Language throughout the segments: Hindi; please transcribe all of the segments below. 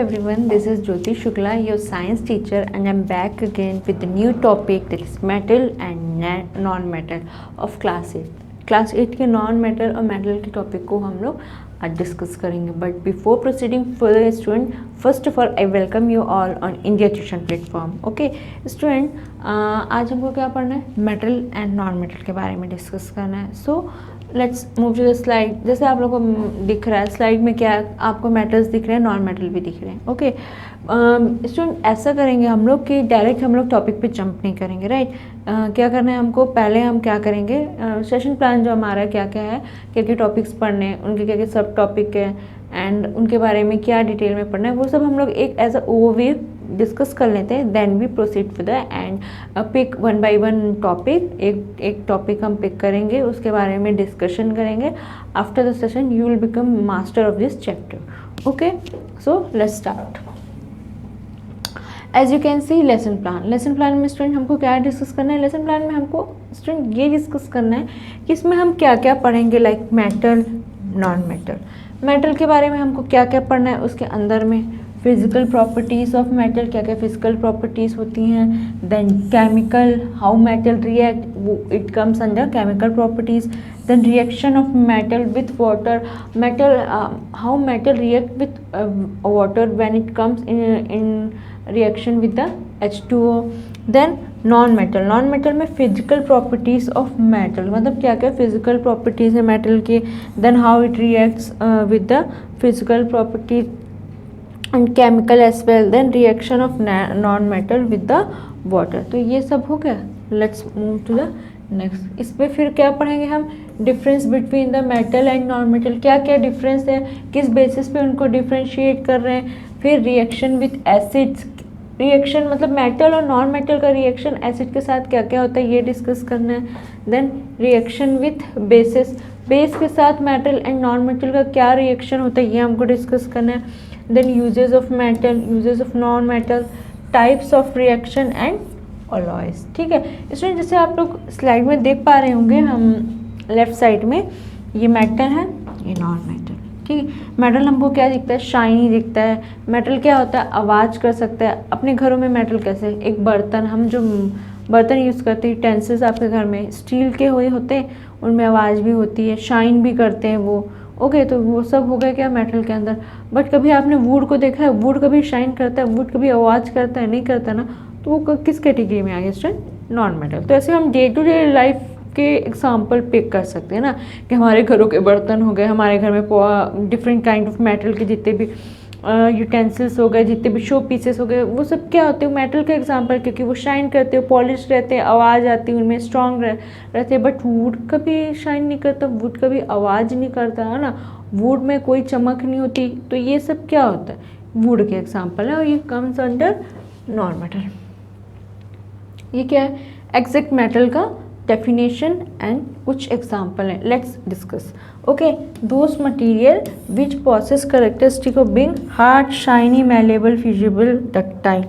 everyone, this is Jyoti Shukla, your science teacher, and I'm back again with the new topic that is metal and non-metal of class 8. Class 8 के नॉन मेटल और मेटल के टॉपिक को हम लोग आज डिस्कस करेंगे. But before proceeding further student, first of all I welcome you all on India tuition platform. Okay student, आज हमको क्या पढ़ना है? मेटल एंड नॉन मेटल के बारे में डिस्कस करना है. So let's move to the slide. जैसे आप लोगों को दिख रहा है स्लाइड में, क्या आपको मेटल्स दिख रहे हैं, नॉन मेटल भी दिख रहे हैं. ओके स्टूडेंट, ऐसा करेंगे हम लोग कि डायरेक्ट हम लोग टॉपिक पे जंप नहीं करेंगे. राइट क्या करना है हमको? पहले हम क्या करेंगे, सेशन प्लान जो हमारा क्या क्या है, क्या क्या टॉपिक्स पढ़ने हैं, उनके क्या क्या सब टॉपिक है एंड उनके बारे में क्या डिटेल में पढ़ना है, वो सब हम लोग एक एज अ ओवरव्यू डिस्कस कर लेते हैं. Then we proceed with the end pick one by one topic. एक टॉपिक हम पिक करेंगे, उसके बारे में डिस्कशन करेंगे. After the session you will become master of this chapter. Okay so let's start. As you can see lesson plan में स्टूडेंट हमको क्या डिस्कस करना है? लेसन प्लान में हमको स्टूडेंट ये डिस्कस करना है कि इसमें हम क्या क्या पढ़ेंगे, like metal, non metal. Metal के बारे में हमको क्या क्या पढ़ना है, उसके अंदर में फिजिकल प्रॉपर्टीज़ ऑफ मेटल, क्या क्या फिजिकल प्रॉपर्टीज़ होती हैं. Then chemical, how metal react, it comes under chemical properties. then reaction of metal with water, how metal react with water when it comes in reaction with the H2O. then non metal में फिजिकल प्रॉपर्टीज़ ऑफ मेटल, मतलब क्या क्या फिजिकल प्रॉपर्टीज़ है मेटल के. Then how it reacts with the physical properties and chemical as well. Then reaction of non metal with the water. तो ये सब हो गया. Let's move to the next. इस पर फिर क्या पढ़ेंगे हम? Difference between the metal and non metal, क्या क्या डिफरेंस है, किस बेसिस पे उनको डिफ्रेंशिएट कर रहे हैं. फिर रिएक्शन विथ एसिड्स, रिएक्शन मतलब मेटल और नॉन मेटल का रिएक्शन एसिड के साथ क्या क्या होता है ये डिस्कस करना है. Then reaction with basis, base के साथ मेटल एंड नॉन मेटल का क्या रिएक्शन होता है ये हमको डिस्कस करना है. Then uses of metal, uses of non metal, types of reaction and alloys. ठीक है इसमें जैसे आप लोग स्लाइड में देख पा रहे होंगे, हम लेफ्ट साइड में ये मेटल है, ये नॉन मेटल. ठीक है, मेटल हमको क्या दिखता है? शाइनी दिखता है. मेटल क्या होता है? आवाज़ कर सकता है. अपने घरों में मेटल कैसे, एक बर्तन, हम जो बर्तन यूज़ करते हैं, टेंसेस आपके घर में स्टील के हुए होते हैं, उनमें आवाज़ भी होती है, शाइन भी करते हैं वो. ओके तो वो सब हो गया क्या मेटल के अंदर. बट कभी आपने वुड को देखा है? वुड कभी शाइन करता है? वुड कभी आवाज़ करता है? नहीं करता ना. तो वो किस कैटेगरी में आ गया स्टूडेंट? Non metal. तो ऐसे हम डे टू डे लाइफ के एग्जाम्पल पिक कर सकते हैं ना, कि हमारे घरों के बर्तन हो गए, हमारे घर में डिफरेंट काइंड ऑफ मेटल के जितने भी यूटेंसिल्स हो गए, जितने भी शो पीसेस हो गए, वो सब क्या होते हैं? मेटल के एग्जांपल, क्योंकि वो शाइन करते हैं, पॉलिश रहते हैं, आवाज़ आती है उनमें, स्ट्रॉन्ग रहते हैं. बट वुड कभी शाइन नहीं करता, वुड कभी आवाज़ नहीं करता है ना, वुड में कोई चमक नहीं होती. तो ये सब क्या होता है? वुड के एग्जाम्पल है और ये कम्स अंडर नॉन मेटल. ये क्या है? एग्जैक्ट मेटल का डेफिनेशन एंड कुछ एग्जाम्पल है. Let's discuss. Okay, those material which possesses characteristic of being hard, shiny, malleable, fusible, ductile.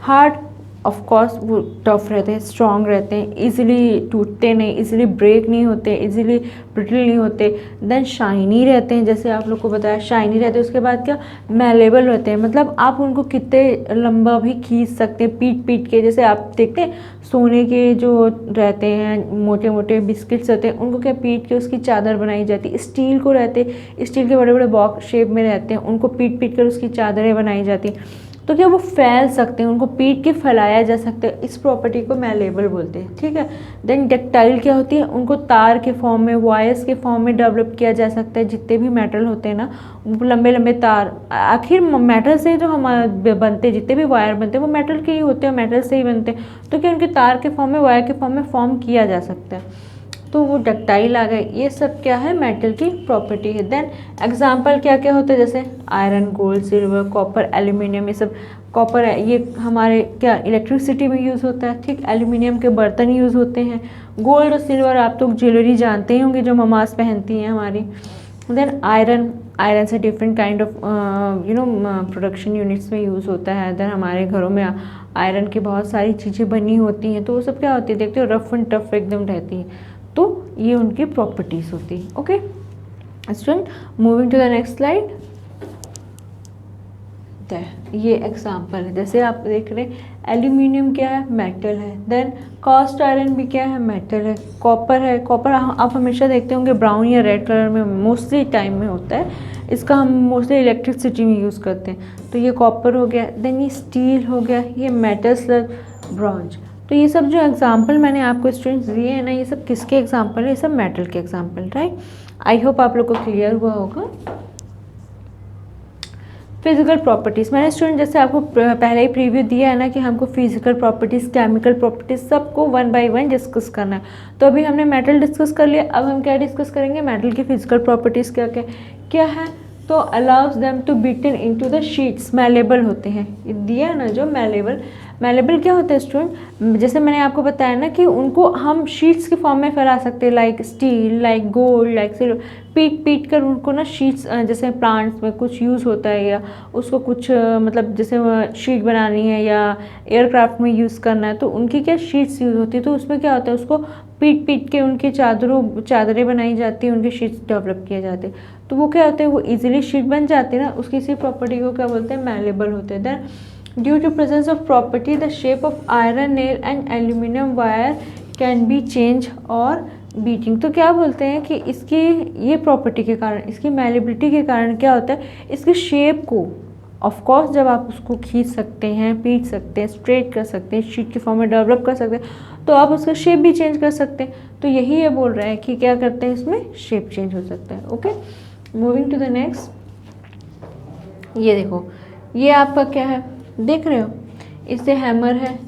Hard of course वो टफ रहते हैं, स्ट्रॉन्ग रहते हैं, इजीली टूटते नहीं, इजीली ब्रेक नहीं होते, इजीली ब्रिटल नहीं होते. देन शाइनी रहते हैं, जैसे आप लोग को बताया शाइनी रहते हैं. उसके बाद क्या? मैलेबल रहते हैं, मतलब आप उनको कितने लंबा भी खींच सकते हैं पीट के. जैसे आप देखते हैं सोने के जो रहते हैं मोटे मोटे बिस्किट्स रहते हैं, उनको क्या पीट के उसकी चादर बनाई जाती है. स्टील को रहते, स्टील के बड़े बड़े बॉक्स शेप में रहते हैं, उनको पीट कर उसकी चादरें बनाई जाती हैं. तो क्या वो फैल सकते हैं, उनको पीट के फैलाया जा सकता है. इस प्रॉपर्टी को मैलेबल बोलते हैं. ठीक है. देन डक्टाइल क्या होती है? उनको तार के फॉर्म में, वायर्स के फॉर्म में डेवलप किया जा सकता है. जितने भी मेटल होते हैं ना, वो लंबे लंबे तार, आखिर मेटल से जो हमारे बनते हैं, जितने भी वायर बनते हैं वो मेटल के ही होते हैं, मेटल से ही बनते हैं. तो क्या उनके तार के फॉर्म में, वायर के फॉर्म में फॉर्म किया जा सकता है. तो वो डक्टाइल आ गए. ये सब क्या है? मेटल की प्रॉपर्टी है. देन एग्जांपल क्या क्या होते हैं? जैसे iron, gold, silver, copper, aluminium. ये सब कॉपर है, ये हमारे क्या इलेक्ट्रिसिटी में यूज़ होता है. ठीक, एल्यूमिनियम के बर्तन यूज़ होते हैं. गोल्ड और सिल्वर आप तो ज्वेलरी जानते ही होंगे जो ममाज पहनती हैं हमारी. देन आयरन से different kind of production units में यूज़ होता है. देन हमारे घरों में आयरन की बहुत सारी चीज़ें बनी होती हैं, तो वो सब क्या होती है? देखते हो रफ एंड टफ एकदम रहती है. तो ये उनकी प्रॉपर्टीज़ होती है. Okay student, moving to the next slide. होता है। ये एग्जांपल है, जैसे आप देख रहे हैं एल्यूमिनियम क्या है, मेटल है। देन कास्ट आयरन भी क्या है, मेटल है। कॉपर है, कॉपर आप हमेशा देखते होंगे ब्राउन या रेड कलर में मोस्टली टाइम में होता है, इसका हम मोस्टली इलेक्ट्रिसिटी में यूज़ करते हैं। तो ये कॉपर हो गया। देन ये स्टील हो गया, ये मेटल स्लग ब्रॉन्ज। तो ये सब जो एग्जांपल मैंने आपको स्टूडेंट्स दिए हैं ना, ये सब किसके एग्जांपल है, ये सब मेटल के एग्जांपल, राइट। आई होप आप लोग को क्लियर हुआ होगा। फिजिकल प्रॉपर्टीज़, मैंने स्टूडेंट जैसे आपको पहले ही प्रीव्यू दिया है ना कि हमको फिजिकल प्रॉपर्टीज़, केमिकल प्रॉपर्टीज़ सबको 1 बाय 1 डिस्कस करना है। तो अभी हमने मेटल डिस्कस कर लिया, अब हम क्या डिस्कस करेंगे, मेटल की फिजिकल प्रॉपर्टीज़ क्या क्या है। तो allows them to beaten into the sheets, malleable होते हैं, दिया है ना जो मैलेबल क्या होता है स्टूडेंट, जैसे मैंने आपको बताया ना कि उनको हम शीट्स के फॉर्म में फैला सकते हैं, like steel, like gold, like silver. पीट कर उनको ना शीट्स, जैसे प्लांट्स में कुछ यूज़ होता है या उसको कुछ मतलब जैसे शीट बनानी है या एयरक्राफ्ट में यूज़ करना है, तो उनकी क्या शीट्स यूज़ होती है। तो उसमें क्या होता है, उसको पीट के उनकी चादरें बनाई जाती हैं, उनके शीट्स डेवलप किए जाते हैं। तो वो क्या होते हैं, वो इजीली शीट बन जाती है ना, उसकी इसी प्रॉपर्टी को क्या बोलते हैं, मैलेबल होते हैं। Then due to presence of property the shape of iron nail and aluminium wire can be change और बीटिंग। तो क्या बोलते हैं कि इसकी ये प्रॉपर्टी के कारण, इसकी मैलेबिलिटी के कारण क्या होता है, इसकी शेप को ऑफ कोर्स जब आप उसको खींच सकते हैं, पीट सकते हैं, स्ट्रेट कर सकते हैं, शीट के फॉर्म में डेवलप कर सकते हैं, तो आप उसका शेप भी चेंज कर सकते हैं। तो यही ये बोल रहा है कि क्या करते हैं, इसमें शेप चेंज हो सकता है। Okay, moving to the next. ये देखो, ये आपका क्या है, देख रहे हो, इससे हैमर है,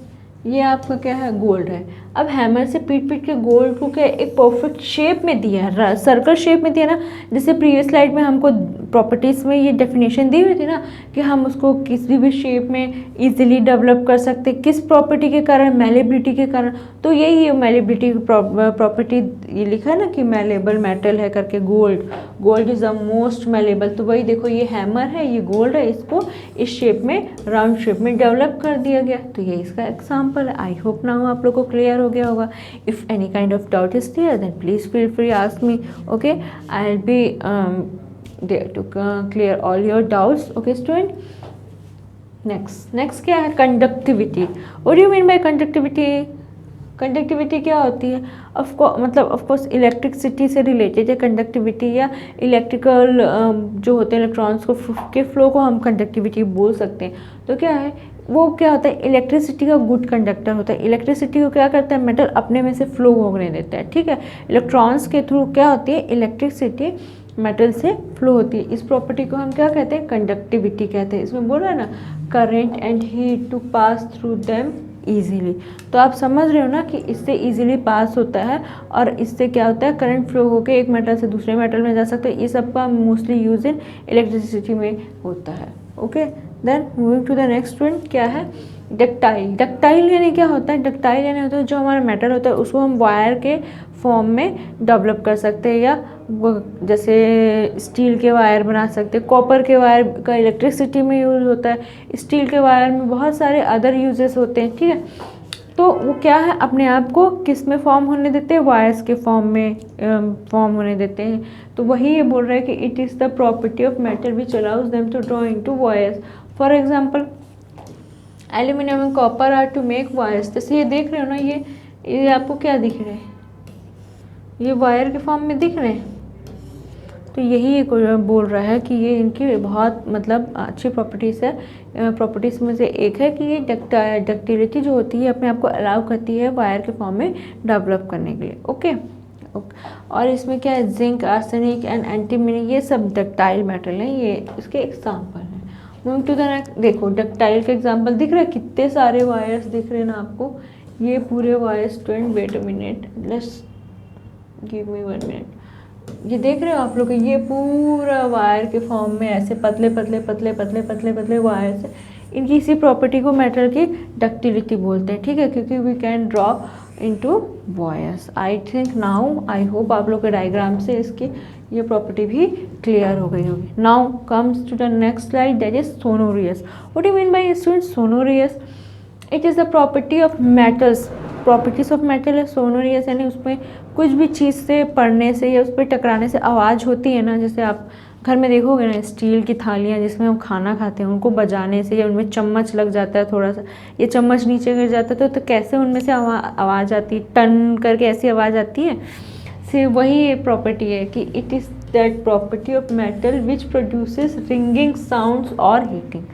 ये आपका क्या है, गोल्ड है। अब हैमर से पीट के गोल्ड को क्या एक परफेक्ट शेप में दिया है, सर्कल शेप में दिया ना। जैसे प्रीवियस स्लाइड में हमको प्रॉपर्टीज़ में ये डेफिनेशन दी हुई थी ना कि हम उसको किसी भी शेप में इजीली डेवलप कर सकते, किस प्रॉपर्टी के कारण, मैलेबिलिटी के कारण। तो यही मैलेबिलिटी प्रॉपर्टी ये लिखा है ना कि मैलेबल मेटल है करके, gold is the most malleable. तो वही देखो, ये हैमर है, ये गोल्ड है, इसको इस शेप में, राउंड शेप में डेवलप कर दिया गया। तो ये इसका एग्जाम्पल है। आई होप नाउ आप लोग को क्लियर हो गया होगा। If any kind of doubt is clear then please feel free ask me. Okay, I will be there to clear all your doubts. Okay student, next क्या है, conductivity. What do you mean bye conductivity? Conductivity क्या होती है, ऑफकोर्स इलेक्ट्रिसिटी से रिलेटेड है कंडक्टिविटी, या इलेक्ट्रिकल जो होते हैं इलेक्ट्रॉन्स के फ्लो को हम कंडक्टिविटी बोल सकते हैं। तो क्या है, वो क्या होता है, इलेक्ट्रिसिटी का गुड कंडक्टर होता है। इलेक्ट्रिसिटी को क्या करता है, मेटल अपने में से फ्लो होने देता है, ठीक है। इलेक्ट्रॉन्स के थ्रू क्या होती है, इलेक्ट्रिसिटी मेटल से फ्लो होती है। इस प्रॉपर्टी को हम क्या कहते हैं, कंडक्टिविटी कहते हैं। इसमें बोल रहा है ना, current and heat to pass through them easily. तो आप समझ रहे हो ना कि इससे ईजीली पास होता है, और इससे क्या होता है, करंट फ्लो होकर एक मेटल से दूसरे मेटल में जा सकता है। ये सब का मोस्टली यूज इन इलेक्ट्रिसिटी में होता है। Okay, then moving to the next student, क्या है, डक्टाइल यानी क्या होता है, डक्टाइल यानी होता है जो हमारा मेटल होता है उसको हम वायर के फॉर्म में डेवलप कर सकते हैं, या जैसे स्टील के वायर बना सकते हैं। कॉपर के वायर का इलेक्ट्रिसिटी में यूज़ होता है, स्टील के वायर में बहुत सारे अदर यूजेस होते हैं, ठीक है। तो वो क्या है, अपने आप को किस में फॉर्म होने देते हैं, वायर्स के फॉर्म में फॉर्म होने देते हैं। तो वही ये बोल रहा है कि it is the property of metal which allows them to draw into wires. For example aluminium and copper are to make wires. जैसे ये देख रहे हो ना, ये आपको क्या दिख रहे हैं, ये वायर के फॉर्म में दिख रहे हैं। तो यही एक बोल रहा है कि ये इनकी बहुत मतलब अच्छी प्रॉपर्टीज़ है। प्रॉपर्टीज़ में से एक है कि ये डक्टिलिटी जो होती है अपने आप को अलाउ करती है वायर के फॉर्म में डेवलप करने के लिए। ओके, और इसमें क्या है, जिंक, आर्सेनिक एंड एंटीमनी, ये सब डक्टाइल मेटल हैं, ये इसके एग्जाम्पल हैं। मूविंग टू द नेक्स्ट, देखो डक्टाइल के एग्जाम्पल दिख रहे हैं, कितने सारे वायर्स दिख रहे हैं ना आपको, ये पूरे wires. Student wait a minute, let's give me 1 minute. ये देख रहे हो आप लोग, ये पूरा वायर के फॉर्म में ऐसे पतले पतले वायर्स है। इनकी इसी प्रॉपर्टी को मेटल की डक्टिलिटी बोलते हैं, ठीक है, क्योंकि we can draw into wires. I think now, I hope आप लोग के डायग्राम से इसकी ये प्रॉपर्टी भी क्लियर हो गई होगी। Now comes to the next slide, that is sonorous. What do you mean by student sonorous? It is the property of metals, properties of metal है सोनोरियस, यानी उसमें कुछ भी चीज़ से पड़ने से या उस पर टकराने से आवाज़ होती है ना, जैसे आप घर में देखोगे ना, स्टील की थालियाँ जिसमें हम खाना खाते हैं, उनको बजाने से या उनमें चम्मच लग जाता है थोड़ा सा, ये चम्मच नीचे गिर जाता है तो कैसे उनमें से आवाज़ आती है, टन करके ऐसी आवाज़ आती है। से वही प्रॉपर्टी है कि it is that property of metal which produces ringing sounds और हीटिंग।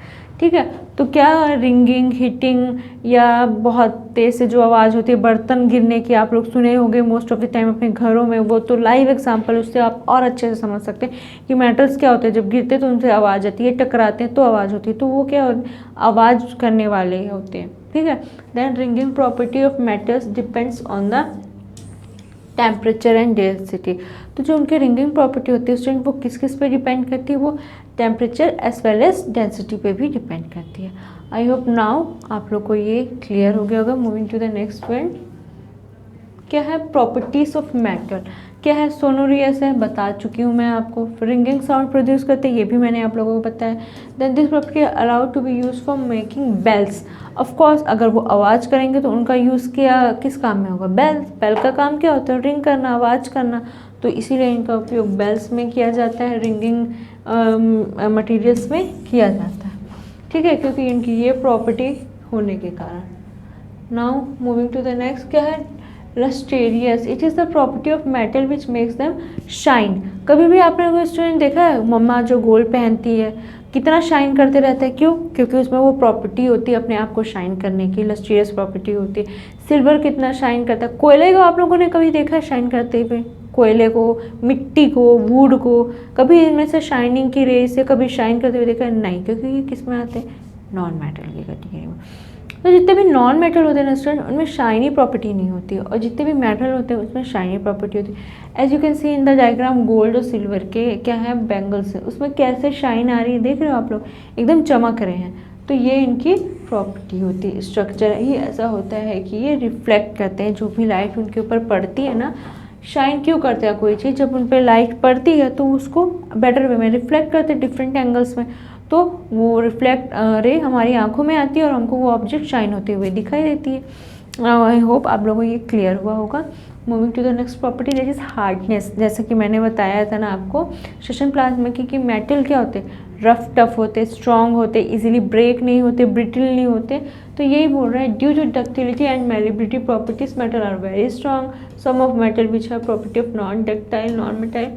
ठीक है, तो क्या रिंगिंग, हीटिंग या बहुत तेज़ से जो आवाज़ होती है बर्तन गिरने की, आप लोग सुने होंगे मोस्ट ऑफ द टाइम अपने घरों में, वो तो लाइव एग्जांपल, उससे आप और अच्छे से समझ सकते हैं कि मेटल्स क्या होते हैं, जब गिरते तो उनसे आवाज़ आती है, टकराते हैं तो आवाज़ होती है, तो वो क्या आवाज़ करने वाले होते हैं। ठीक है, then ringing property of metals depends on the temperature and density. तो जो उनके रिंगिंग प्रॉपर्टी होती है स्टूडेंट, वो किस किस पे डिपेंड करती है, वो temperature as well as density पे भी डिपेंड करती है। आई होप नाउ आप लोग को ये क्लियर हो गया होगा। Moving to the next point, क्या है प्रॉपर्टीज ऑफ मेटल, क्या है सोनोरियस है, बता चुकी हूँ मैं आपको। रिंगिंग साउंड प्रोड्यूस करते हैं, ये भी मैंने आप लोगों को बताया। Then this property allowed to be use for making bells. Of course अगर वो आवाज़ करेंगे तो उनका यूज़ किया किस काम में होगा, बेल्स। बेल का काम क्या होता है, रिंग करना, आवाज़ करना, तो इसीलिए इनका उपयोग बेल्स में किया जाता है, रिंगिंग मटेरियल्स में किया जाता है। ठीक है, क्योंकि इनकी ये प्रॉपर्टी होने के कारण। Now moving to the next, क्या है lustrous. It is the property of metal which makes them shine. कभी भी आपने कोई स्टूडेंट देखा है, मम्मा जो गोल्ड पहनती है कितना शाइन करते रहता है, क्यों? क्योंकि उसमें वो प्रॉपर्टी होती है अपने आप को शाइन करने की, लस्टेरियस प्रॉपर्टी होती है। सिल्वर कितना शाइन करता है, कोयले को आप लोगों ने कभी देखा है शाइन करते हुए? कोयले को, मिट्टी को, वुड को, कभी इनमें से शाइनिंग की रे से कभी शाइन करते हुए देखा है? नहीं, क्योंकि ये किस में आते हैं, नॉन मेटल की कैटेगरी में। तो जितने भी नॉन मेटल होते हैं ना स्टूडेंट, उनमें शाइनी प्रॉपर्टी नहीं होती है, और जितने भी मेटल होते हैं उसमें शाइनी प्रॉपर्टी होती है। As you can see in the diagram, gold और सिल्वर के क्या है बैंगल्स है, उसमें कैसे शाइन आ रही है, देख रहे हो आप लोग, एकदम चमक रहे हैं। तो ये इनकी प्रॉपर्टी होती है, स्ट्रक्चर ही ऐसा होता है कि ये रिफ्लेक्ट करते हैं, जो भी लाइट उनके ऊपर पड़ती है ना। शाइन क्यों करते हैं कोई चीज़, जब उन पर लाइट पड़ती है तो उसको बेटर वे में रिफ्लेक्ट करते हैं डिफरेंट एंगल्स में, तो वो रिफ्लेक्ट रे हमारी आंखों में आती है और हमको वो ऑब्जेक्ट शाइन होते हुए दिखाई देती है। आई होप आप लोगों को ये क्लियर हुआ होगा। Moving to the next property that is hardness. जैसे कि मैंने बताया था ना आपको सेशन प्लाज्मा की कि मेटल क्या होते हैं, रफ टफ होते, स्ट्रॉन्ग होते, इजीली ब्रेक नहीं होते, ब्रिटल नहीं होते। तो यही बोल रहा है, due to ductility and malleability properties metal are very strong. Some of metal which have property of non ductile, non metal.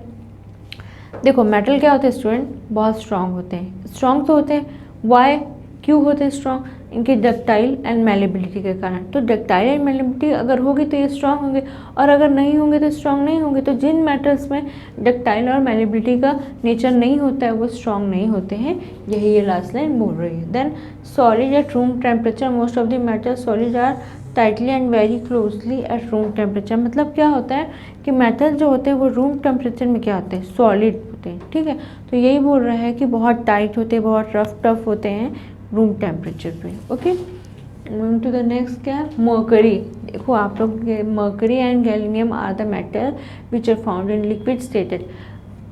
देखो मेटल क्या होते हैं स्टूडेंट, बहुत स्ट्रॉन्ग होते हैं। स्ट्रॉन्ग तो होते हैं, वाई, क्यों होते हैं स्ट्रॉन्ग, इनके डक्टाइल एंड मेलेबिलिटी के कारण। तो डक्टाइल एंड मेलेबिलिटी अगर होगी तो ये स्ट्रॉन्ग होंगे, और अगर नहीं होंगे तो स्ट्रॉन्ग नहीं होंगे। तो जिन मेटल्स में डक्टाइल और मेलेबिलिटी का नेचर नहीं होता है वो स्ट्रॉन्ग नहीं होते हैं, यही ये लास्ट लाइन बोल रही है। Then solid at room temperature, most of the metal solid are tightly and very closely at room temperature. मतलब क्या होता है कि मेटल जो होते हैं वो रूम टेम्परेचर में क्या होते हैं, सॉलिड होते हैं। ठीक है, तो यही बोल रहा है कि बहुत टाइट होते हैं, बहुत रफ टफ होते हैं रूम टेम्परेचर पे। Okay, moving to the next, क्या है मर्करी। देखो आप लोग, mercury and gallium are the metal which are found in liquid stated.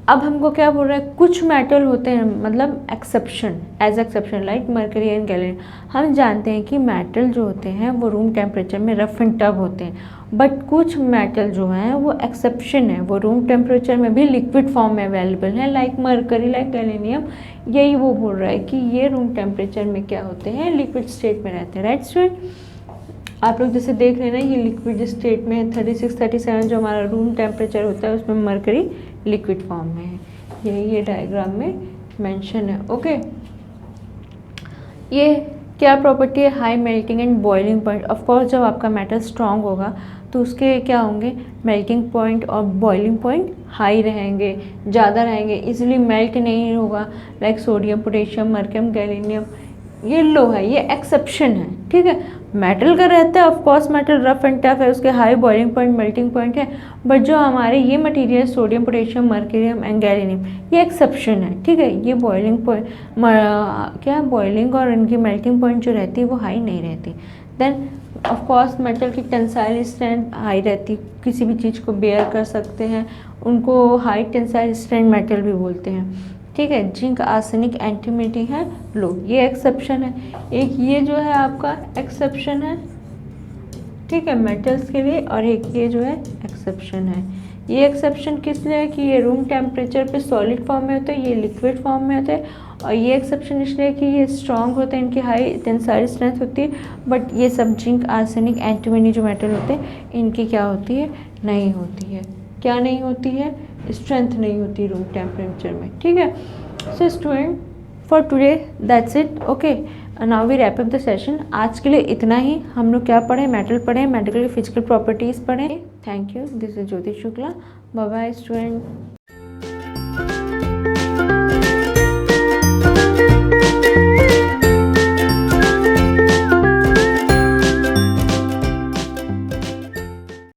अब हमको क्या बोल रहा है, कुछ मेटल होते हैं, मतलब exception, as exception like mercury and gallium. हम जानते हैं कि मेटल जो होते हैं वो रूम टेम्परेचर में रफ एंड टफ होते हैं, बट कुछ मेटल जो हैं वो एक्सेप्शन है, वो रूम टेम्परेचर में भी लिक्विड फॉर्म में अवेलेबल है, लाइक मर्करी, लाइक गैलिनियम। यही वो बोल रहा है कि ये रूम टेम्परेचर में क्या होते हैं, लिक्विड स्टेट में रहते हैं। राइट स्टूडेंट, आप लोग जैसे देख रहे हैं ना, ये लिक्विड स्टेट में है, 36-37 जो हमारा रूम टेम्परेचर होता है उसमें मर्करी लिक्विड फॉर्म में है, यही ये डायग्राम में मेंशन है। ओके, ये क्या प्रॉपर्टी है, high melting and boiling point. Of course जब आपका मेटल स्ट्रांग होगा तो उसके क्या होंगे, मेल्टिंग पॉइंट और बॉइलिंग पॉइंट हाई रहेंगे, ज़्यादा रहेंगे, इजीली मेल्ट नहीं होगा, लाइक सोडियम, पोटेशियम, मर्क्यूरियम, गैलिनियम। ये लो है, ये एक्सेप्शन है। ठीक है, मेटल का रहता है, of course metal rough and tough है, उसके high boiling point, melting point है, बट जो हमारे ये मटेरियल सोडियम, पोटेशियम, मर्क्यूरियम एंड गैलिनियम, ये एक्सेप्शन है। ठीक है, ये बॉइलिंग पॉइंट क्या बॉइलिंग और इनकी मेल्टिंग पॉइंट जो रहती है वो हाई नहीं रहती। देन ऑफ कोर्स मेटल की टेंसाइल स्ट्रेंथ हाई रहती, किसी भी चीज़ को बेयर कर सकते हैं, उनको हाई टेंसाइल स्ट्रेंथ मेटल भी बोलते हैं। ठीक है, जिंक, आर्सेनिक, एंटीमनी है लो, ये एक्सेप्शन है। एक ये जो है आपका एक्सेप्शन है, ठीक है, मेटल्स के लिए, और एक ये जो है एक्सेप्शन है, ये एक्सेप्शन किस लिए है कि ये रूम टेम्परेचर पे सॉलिड फॉर्म में होते हैं, ये लिक्विड फॉर्म में होते हैं। और ये एक्सेप्शन इसलिए कि ये स्ट्रॉन्ग होते हैं, इनकी हाई टेंसाइल स्ट्रेंथ होती है, बट ये सब जिंक, आर्सेनिक, एंटीमनी जो मेटल होते हैं इनकी क्या होती है, नहीं होती है। क्या नहीं होती है, स्ट्रेंथ नहीं होती रूम टेम्परेचर में, ठीक है। So student for today that's it, okay, now we wrap up the session. आज के लिए इतना ही। हम लोग क्या पढ़े, मेटल पढ़े, मेटल की फिजिकल प्रॉपर्टीज़ पढ़े। Thank you, this is Jyoti Shukla, bye bye student.